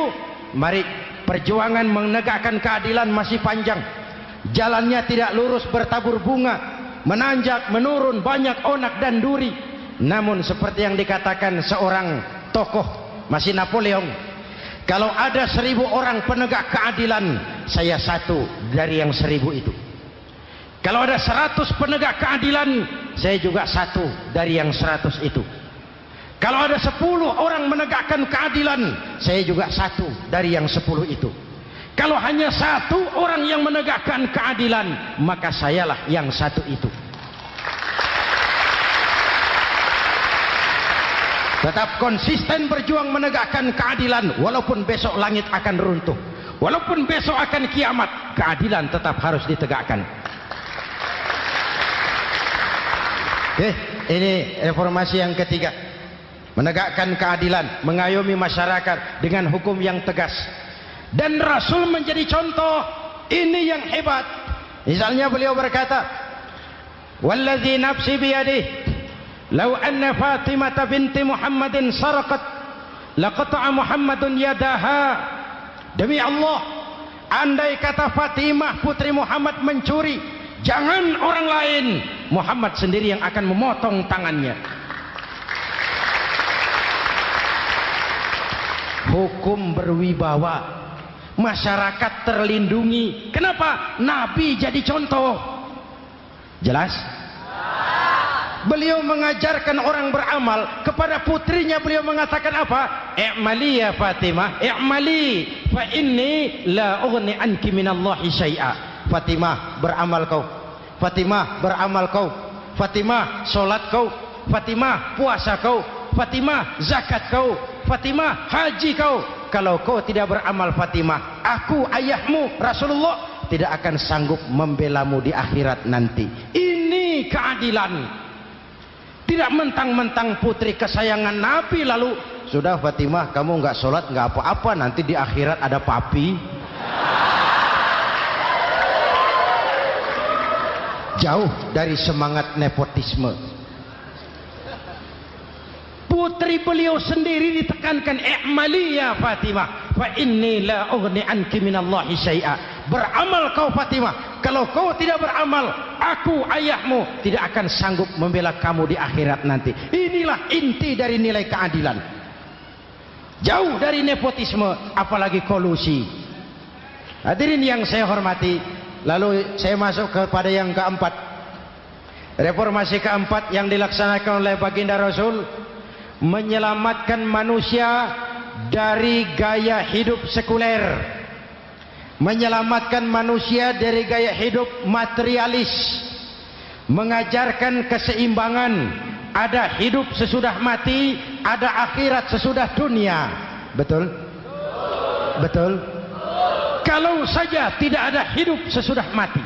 mari, perjuangan menegakkan keadilan masih panjang. Jalannya tidak lurus bertabur bunga, menanjak, menurun, banyak onak dan duri. Namun seperti yang dikatakan seorang tokoh, masih Napoleon, kalau ada 1000 orang penegak keadilan, saya satu dari yang 1000 itu. Kalau ada 100 penegak keadilan, saya juga satu dari yang 100 itu. Kalau ada 10 orang menegakkan keadilan, saya juga satu dari yang 10 itu. Kalau hanya 1 orang yang menegakkan keadilan, maka sayalah yang 1 itu. Tetap konsisten berjuang menegakkan keadilan, walaupun besok langit akan runtuh, walaupun besok akan kiamat, keadilan tetap harus ditegakkan. Ini reformasi yang ketiga, menegakkan keadilan, mengayomi masyarakat dengan hukum yang tegas. Dan Rasul menjadi contoh. Ini yang hebat. Misalnya beliau berkata, "Walladzi nafsi biyadihi, law anna Fatimah binti Muhammadin sarqat, laqata'a Muhammadun yadaha." Demi Allah, andai kata Fatimah putri Muhammad mencuri, jangan orang lain, Muhammad sendiri yang akan memotong tangannya. Hukum berwibawa, masyarakat terlindungi. Kenapa? Nabi jadi contoh. Jelas? Beliau mengajarkan orang beramal. Kepada putrinya beliau mengatakan apa? I'mali ya Fatimah, i'mali fa inni la ughni anki minallahi syai'a. Fatimah, beramal kau. Fatimah, beramal kau. Fatimah, solat kau. Fatimah, puasa kau. Fatimah, zakat kau. Fatimah, haji kau. Kalau kau tidak beramal Fatimah, aku ayahmu Rasulullah tidak akan sanggup membelamu di akhirat nanti. Ini keadilan. Tidak mentang-mentang putri kesayangan Nabi lalu sudah Fatimah kamu nggak sholat nggak apa-apa, nanti di akhirat ada papi. Jauh dari semangat nepotisme. Putri beliau sendiri ditekankan, i'mali ya Fatimah fa inni la ughni anki minallahi syai'a. Beramal kau Fatimah, kalau kau tidak beramal, aku ayahmu tidak akan sanggup membela kamu di akhirat nanti. Inilah inti dari nilai keadilan. Jauh dari nepotisme, apalagi kolusi. Hadirin yang saya hormati, lalu saya masuk kepada yang keempat. Reformasi keempat yang dilaksanakan oleh baginda Rasul, menyelamatkan manusia dari gaya hidup sekuler, menyelamatkan manusia dari gaya hidup materialis, mengajarkan keseimbangan. Ada hidup sesudah mati, ada akhirat sesudah dunia. Betul? Betul? Kalau saja tidak ada hidup sesudah mati,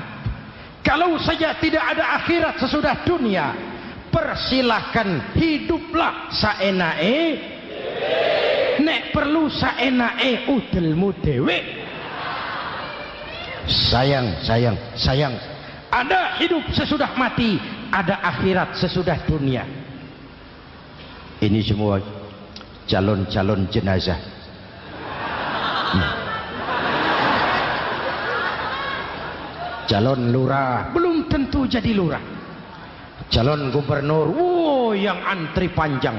kalau saja tidak ada akhirat sesudah dunia, persilahkan hiduplah saenae, nek perlu saenae udelmu dewe. Sayang. Ada hidup sesudah mati, ada akhirat sesudah dunia. Ini semua calon-calon jenazah. calon lurah belum tentu jadi lurah, calon gubernur yang antri panjang,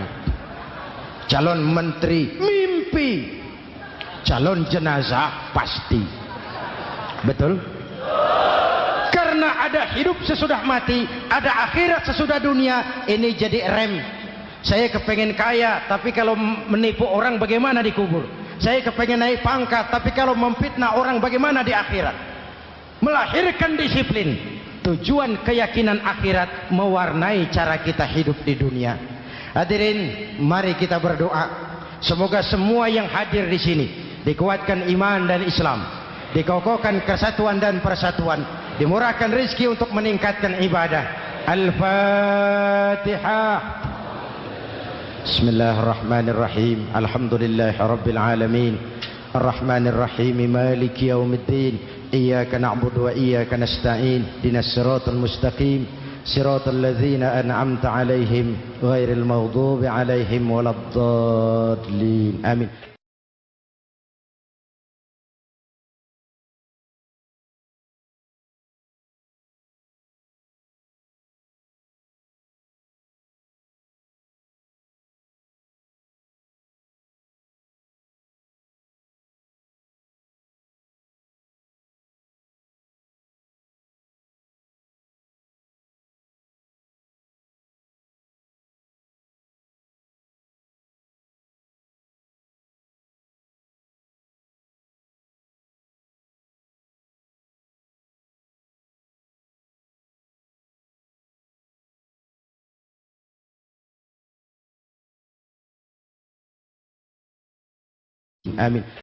calon menteri mimpi, calon jenazah pasti. Betul? Karena ada hidup sesudah mati, ada akhirat sesudah dunia. Ini jadi rem. Saya kepengen kaya, tapi kalau menipu orang bagaimana dikubur? Saya kepengen naik pangkat, tapi kalau memfitnah orang bagaimana di akhirat? Melahirkan disiplin. Tujuan keyakinan akhirat mewarnai cara kita hidup di dunia. Hadirin, mari kita berdoa. Semoga semua yang hadir di sini dikuatkan iman dan Islam, dikokohkan kesatuan dan persatuan, dimurahkan rezeki untuk meningkatkan ibadah. Al-Fatihah. Bismillahirrahmanirrahim. Alhamdulillahirabbil alamin. Ar-Rahmanir-Rahim. Maliki yaumiddin. Iyyaka na'budu wa iyyaka nasta'in. Ihdinas siratal mustaqim. Siratal ladzina an'amta 'alaihim ghairil maghdubi 'alaihim waladdallin. Amin. Amin.